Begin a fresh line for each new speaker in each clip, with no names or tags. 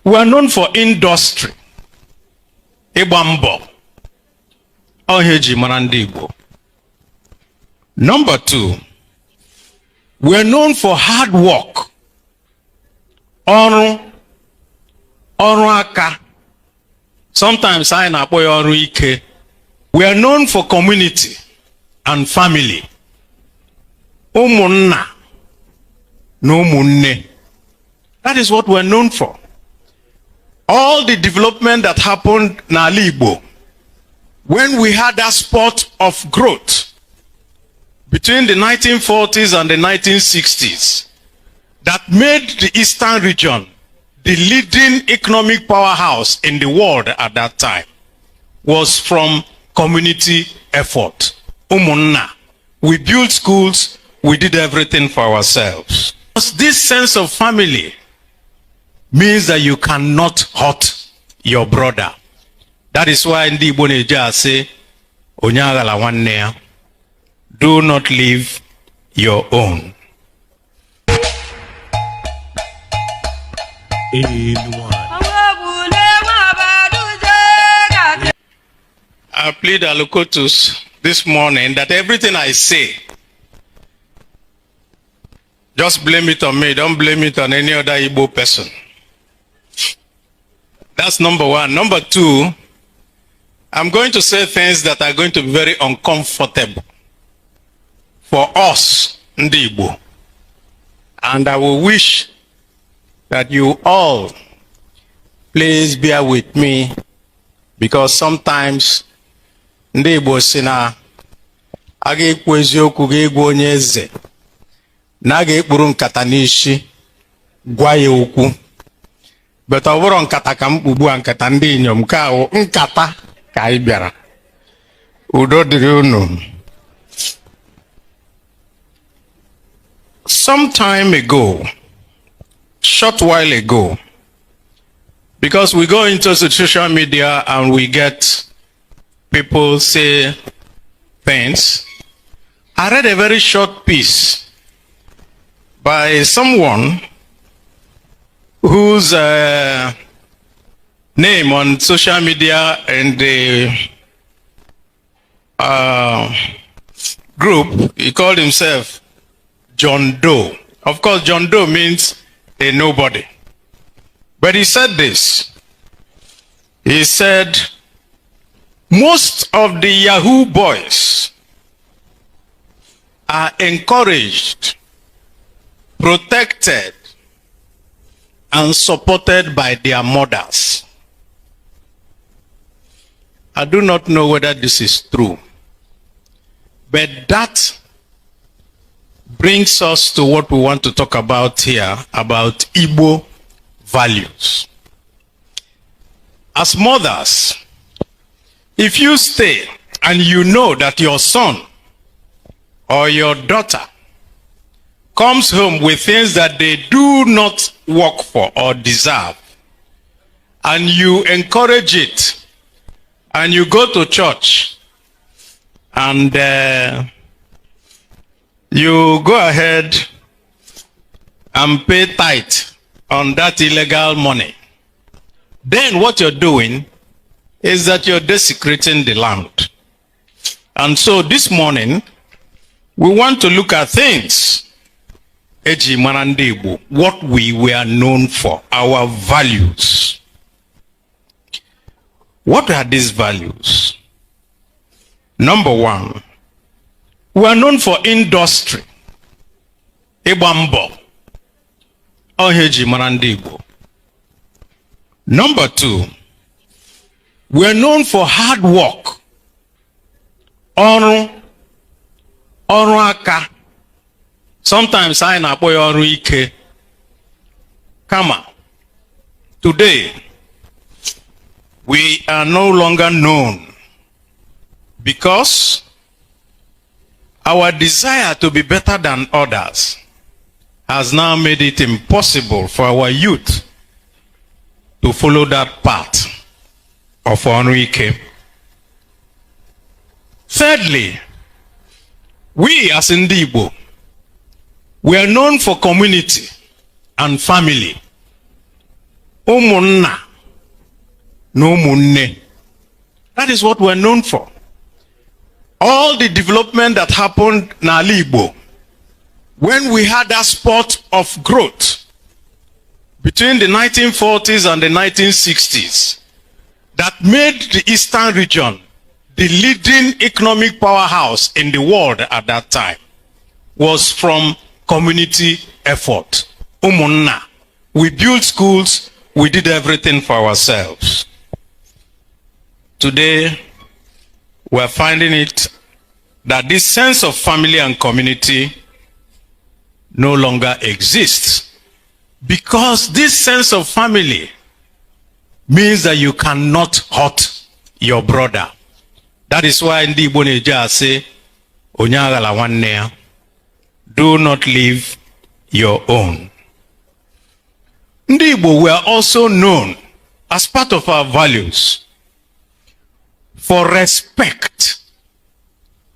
We are known for industry. Ibambo. Oheji Marandi Igbo. Number 2, we are known for hard work. Ọrụ aka. Sometimes I na akpọ ọrụ ike. We are known for community and family. Ụmụnna na ụmụnne. That is what we are known for. All the development that happened in Igbo, when we had that spurt of growth between the 1940s and the 1960s, that made the Eastern region the leading economic powerhouse in the world at that time, was from community effort. Umunna. We built schools, we did everything for ourselves. This sense of family means that you cannot hurt your brother. That is why in the Igbo Neja say, Onyagala wanne, do not leave your own. I plead Alukotus this morning that everything I say, just blame it on me, don't blame it on any other Igbo person. That's number 1. Number 2, I'm going to say things that are going to be very uncomfortable for us, Ndi Igbo. And I will wish that you all please bear with me, because sometimes Ndi Igbo sina aga ekwu eziokwu ga-egwu onye eze na aga ekpuru nkata n'ishi gwa ya okwu. But ọ bụrụ nkata ka mkpugbu nkata ndị inyom ka ahụ nkata ka anyị bịara. Udo dịrị unu. Some time ago, short while ago, because we go into the social media and we get people say things, I read a very short piece by someone whose name on social media and the group, he called himself John Doe. Of course, John Doe means a nobody. But he said this. He said, most of the Yahoo boys are encouraged, protected, and supported by their mothers. I do not know whether this is true, but that brings us to what we want to talk about here, about Igbo values. As mothers, if you stay and you know that your son or your daughter comes home with things that they do not work for or deserve, and you encourage it, and you go to church, and you go ahead and pay tithe on that illegal money, then what you're doing is that you're desecrating the land. And so this morning, we want to look at things, Eji Marandi Igbo, what we were known for, our values. What are these values? Number 1, we are known for industry. Ibambo. Oheji Marandi Igbo. Number 2, we are known for hard work. Ọrụ aka. Sometimes I na akpọ ọrụ ike. Kama. Today, we are no longer known because our desire to be better than others has now made it impossible for our youth to follow that path of Onwike. Thirdly, we as Ndi Igbo, we are known for community and family. Umunna, no munne. That is what we're known for. All the development that happened in Igbo, when we had that spurt of growth between the 1940s and the 1960s, that made the Eastern region the leading economic powerhouse in the world at that time, was from community effort. Umunna. We built schools, we did everything for ourselves. Today, we're finding it that this sense of family and community no longer exists, because this sense of family means that you cannot hurt your brother. That is why in the Igbo Neja say, Onyagala wanne, do not leave your own. Ndi Igbo were also known as part of our values for respect.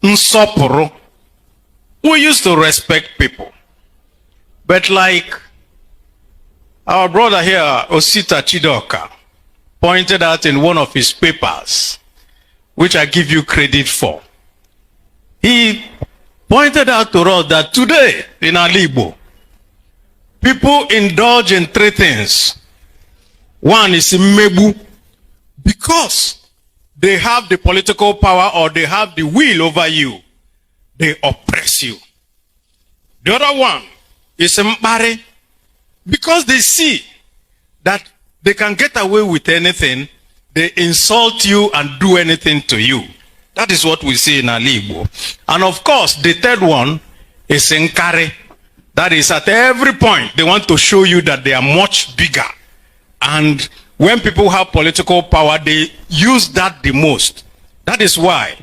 Nsoporo. We used to respect people. But like our brother here, Osita Chidoka, pointed out in one of his papers, which I give you credit for, he pointed out to us that today in Igbo, people indulge in three things. One is mebu, because they have the political power or they have the will over you, they oppress you. The other one is mbare, because they see that they can get away with anything, they insult you and do anything to you. That is what we see in Igbo. And of course, the third one is nkare. That is, at every point, they want to show you that they are much bigger. And when people have political power, they use that the most. That is why,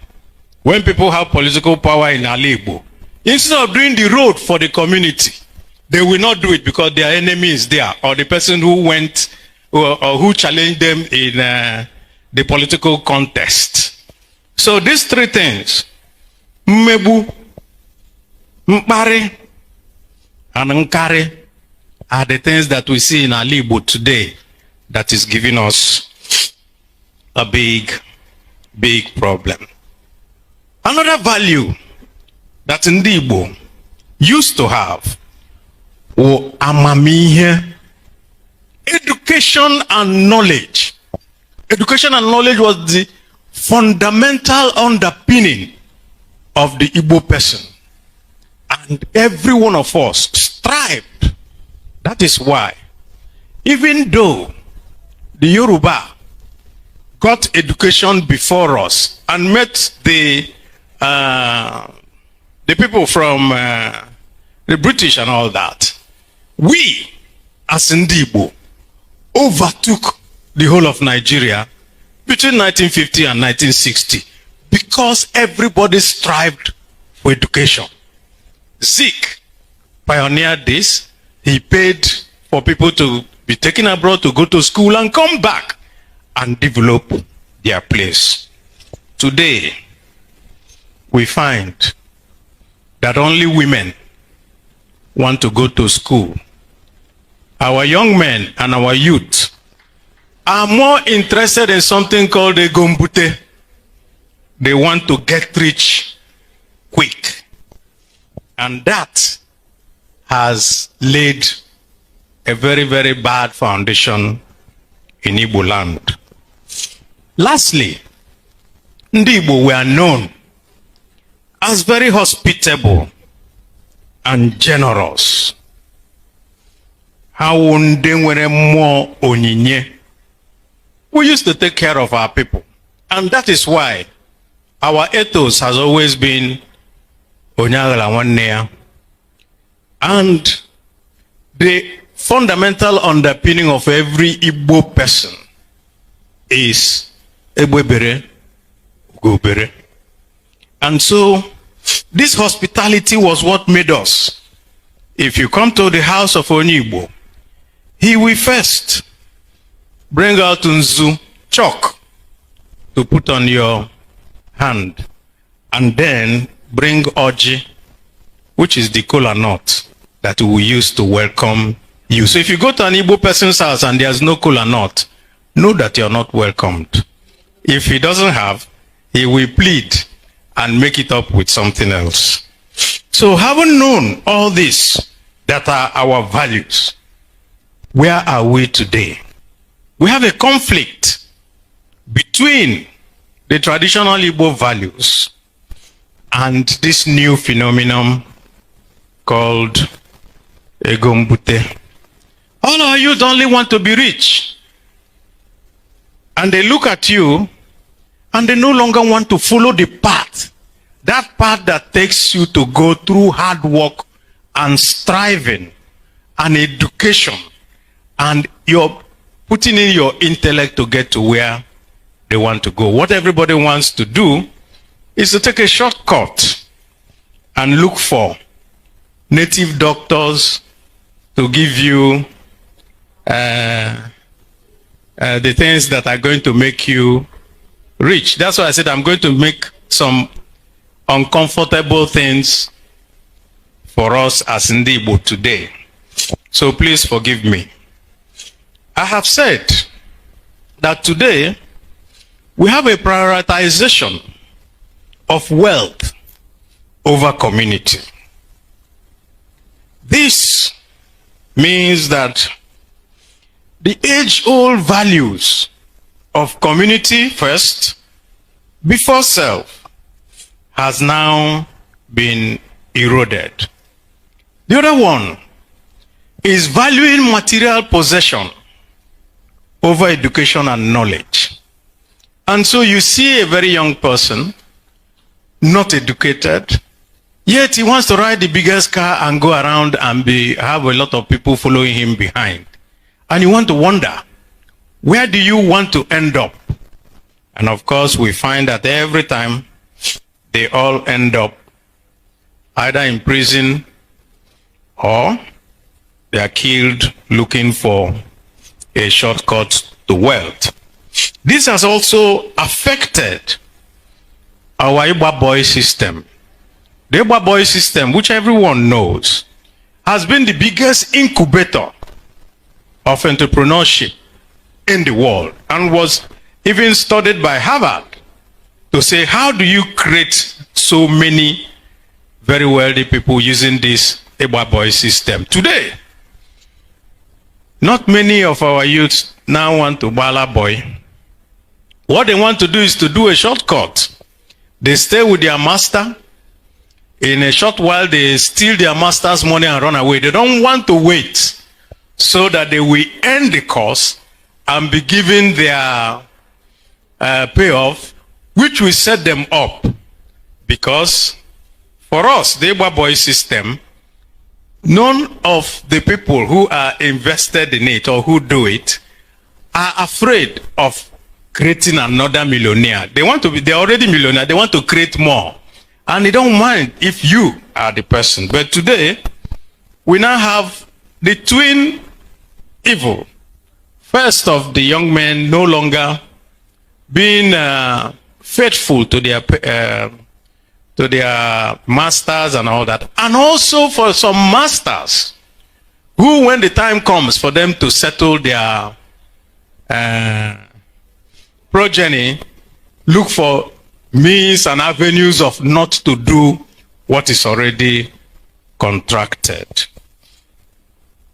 when people have political power in Igbo, instead of doing the road for the community, they will not do it because their enemy is there, or the person who went, or who challenged them in the political contest. So these three things, mmebu, mpare, and nkare, are the things that we see in Igbo today that is giving us a big problem. Another value that Igbo used to have was amamihe, education and knowledge. Education and knowledge was the fundamental underpinning of the Igbo person. And every one of us strived. That is why, even though the Yoruba got education before us and met the people from the British and all that, we, as Igbo, overtook the whole of Nigeria between 1950 and 1960 because everybody strived for education. Zeke pioneered this. He paid for people to be taken abroad to go to school and come back and develop their place. Today, we find that only women want to go to school. Our young men and our youth are more interested in something called a gombute. They want to get rich quick. And that has laid a very bad foundation in Igbo land. Lastly, Ndi Igbo were known as very hospitable and generous. How nwere more onyinye. We used to take care of our people. And that is why our ethos has always been Onyagala wanne. And the fundamental underpinning of every Igbo person is Egbebere, Gobere. And so, this hospitality was what made us. If you come to the house of Onigbo, he will first bring out nzu, chalk, to put on your hand, and then bring oji, which is the kola nut that we use to welcome you. So if you go to an Igbo person's house and there's no kola nut, know that you're not welcomed. If he doesn't have, he will plead and make it up with something else. So having known all this that are our values, where are we today? We have a conflict between the traditional Igbo values and this new phenomenon called Egombute. All of you only want to be rich. And they look at you and they no longer want to follow the path. That path that takes you to go through hard work and striving and education. And you're putting in your intellect to get to where they want to go. What everybody wants to do is to take a shortcut and look for native doctors to give you the things that are going to make you rich. That's why I said I'm going to make some uncomfortable things for us as Ndibo today. So please forgive me. I have said that today we have a prioritization of wealth over community. This means that the age-old values of community first, before self, has now been eroded. The other one is valuing material possession over education and knowledge. And so you see a very young person, not educated, yet he wants to ride the biggest car and go around and have a lot of people following him behind. And you want to wonder, where do you want to end up? And of course, we find that every time they all end up either in prison or they are killed looking for a shortcut to wealth. This has also affected our Igbo boy system. The Igbo boy system, which everyone knows, has been the biggest incubator of entrepreneurship in the world and was even studied by Harvard to say, how do you create so many very wealthy people using this Igbo boy system? Today, not many of our youths now want to bala boy. What they want to do is to do a shortcut. They stay with their master. In a short while, they steal their master's money and run away. They don't want to wait so that they will end the course and be given their payoff, which will set them up. Because for us, the Igbo boy system, none of the people who are invested in it or who do it are afraid of creating another millionaire. They want to be, they're already millionaire, they want to create more. And they don't mind if you are the person. But today, we now have the twin evil. First of the young men no longer being faithful to their masters and all that. And also for some masters who, when the time comes for them to settle their progeny, look for means and avenues of not to do what is already contracted.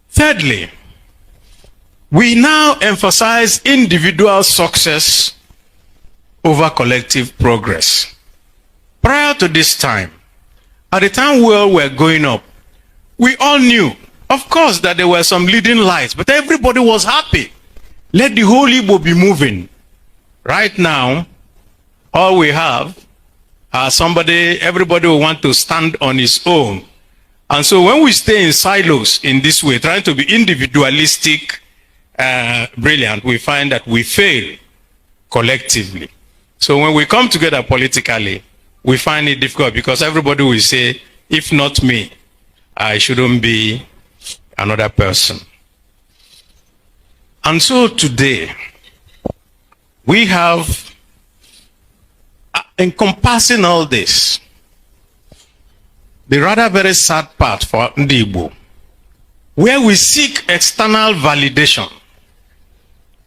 Thirdly, we now emphasize individual success over collective progress. Prior to this time, at the time we all were going up, we all knew, of course, that there were some leading lights, but everybody was happy. Let the whole Igbo be moving. Right now, all we have are everybody will want to stand on his own. And so when we stay in silos in this way, trying to be individualistic, brilliant, we find that we fail collectively. So when we come together politically, we find it difficult because everybody will say, if not me, I shouldn't be another person. And so today, we have, encompassing all this, the rather very sad part for Ndibo where we seek external validation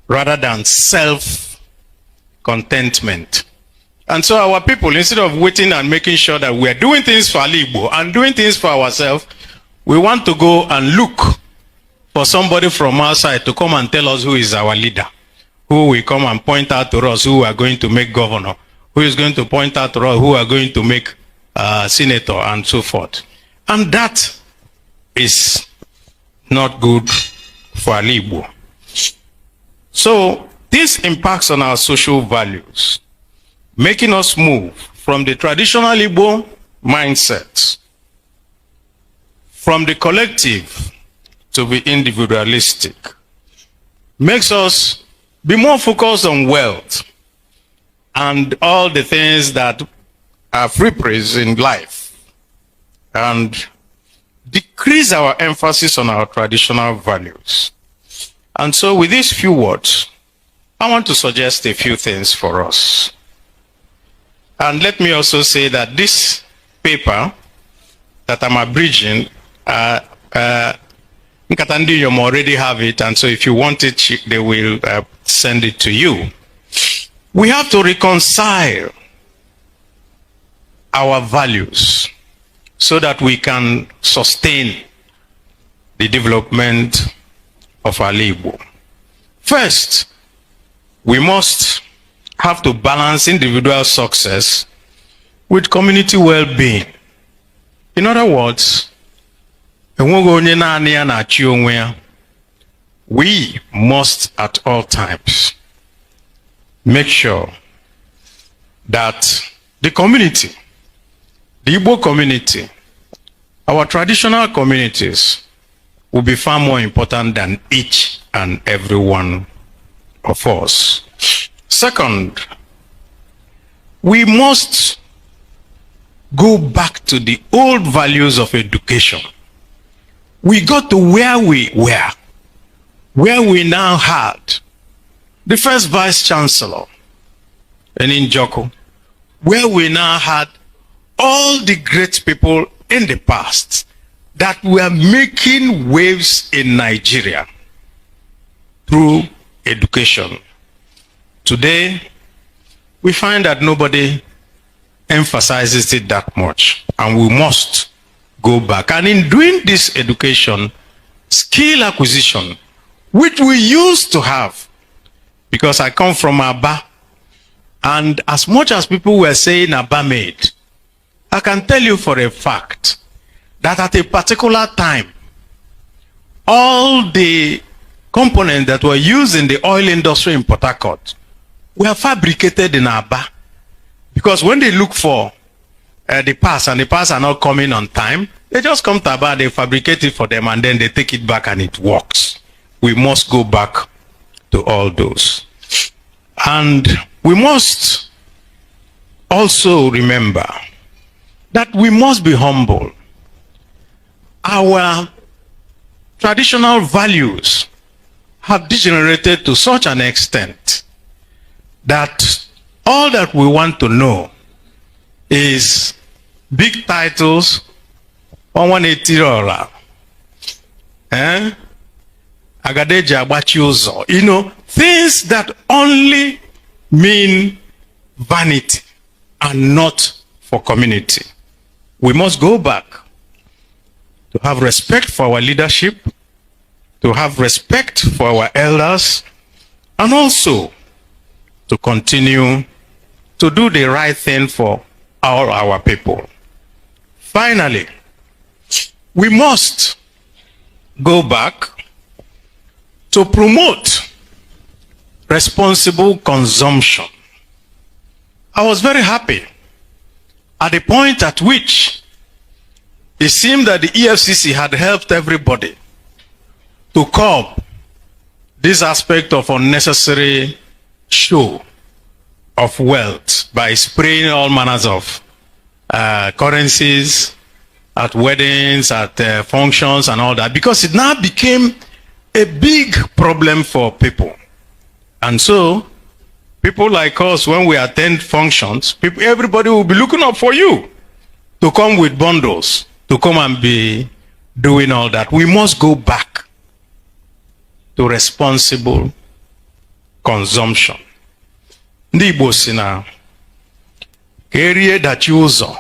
rather than self-contentment. And so our people, instead of waiting and making sure that we are doing things for Igbo and doing things for ourselves, we want to go and look for somebody from outside to come and tell us who is our leader, who will come and point out to us who are going to make governor, who is going to point out to us who are going to make senator, and so forth. And that is not good for Igbo. So this impacts on our social values, making us move from the traditional Igbo mindset, from the collective to be individualistic, makes us be more focused on wealth and all the things that are free praise in life, and decrease our emphasis on our traditional values. And so with these few words, I want to suggest a few things for us. And let me also say that this paper that I'm abridging, Nkatandiyom already have it, and so if you want it, they will send it to you. We have to reconcile our values so that we can sustain the development of our Igbo. First, we must have to balance individual success with community well-being. In other words, we must at all times make sure that the community, the Igbo community, our traditional communities, will be far more important than each and every one of us. Second, we must go back to the old values of education. We got to where we were, where we now had the first vice chancellor, and in Joko, where we now had all the great people in the past that were making waves in Nigeria through education. Today, we find that nobody emphasizes it that much, and we must go back. And in doing this education, skill acquisition, which we used to have, because I come from Aba, and as much as people were saying Aba made, I can tell you for a fact that at a particular time, all the components that were used in the oil industry in Port Harcourt were fabricated in Aba. Because when they look for the parts, and the parts are not coming on time, they just come to Aba, they fabricate it for them, and then they take it back and it works. We must go back to all those. And we must also remember that we must be humble. Our traditional values have degenerated to such an extent that all that we want to know is big titles, 180 or Agadeji Agbachi Uzo, you know, things that only mean vanity and not for community. We must go back to have respect for our leadership, to have respect for our elders, and also to continue to do the right thing for all our people. Finally, we must go back to promote responsible consumption. I was very happy at the point at which it seemed that the EFCC had helped everybody to curb this aspect of unnecessary show of wealth by spraying all manners of currencies at weddings, at functions and all that, because it now became a big problem for people. And so people like us, when we attend functions, everybody will be looking up for you to come with bundles, to come and be doing all that. We must go back to responsible consumption. Ndị Igbo si na ka erie dachi ụzọ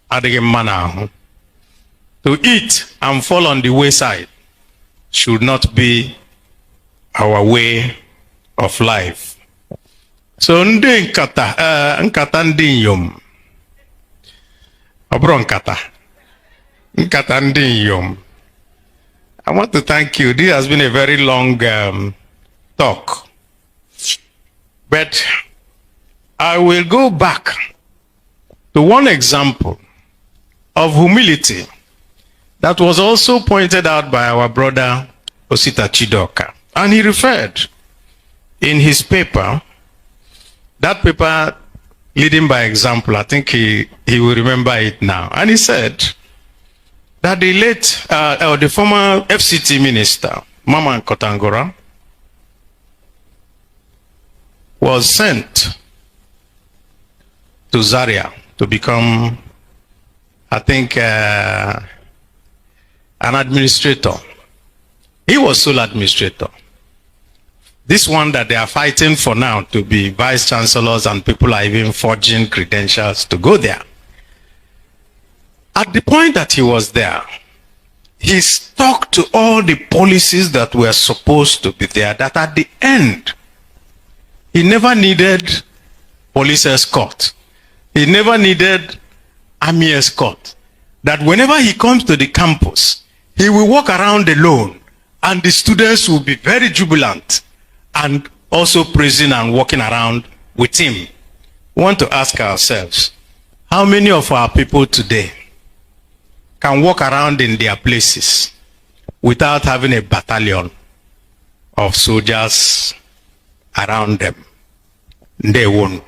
adịghị mma n'ahụ. To eat and fall on the wayside should not be our way of life. So ndị nkata ndị inyom, ọ bụrụ nkata ndị inyom, I want to thank you. This has been a very long talk. But I will go back to one example of humility that was also pointed out by our brother Osita Chidoka. And he referred in his paper, that paper leading by example, I think he will remember it now. And he said that the late, or the former FCT minister, Mama Kotangora, was sent to Zaria to become, I think, an administrator. He was sole administrator. This one that they are fighting for now to be vice chancellors, and people are even forging credentials to go there. At the point that he was there, he stuck to all the policies that were supposed to be there, that at the end, he never needed police escort. He never needed army escort. That whenever he comes to the campus, he will walk around alone, and the students will be very jubilant and also praising and walking around with him. We want to ask ourselves, how many of our people today can walk around in their places without having a battalion of soldiers around them? They won't.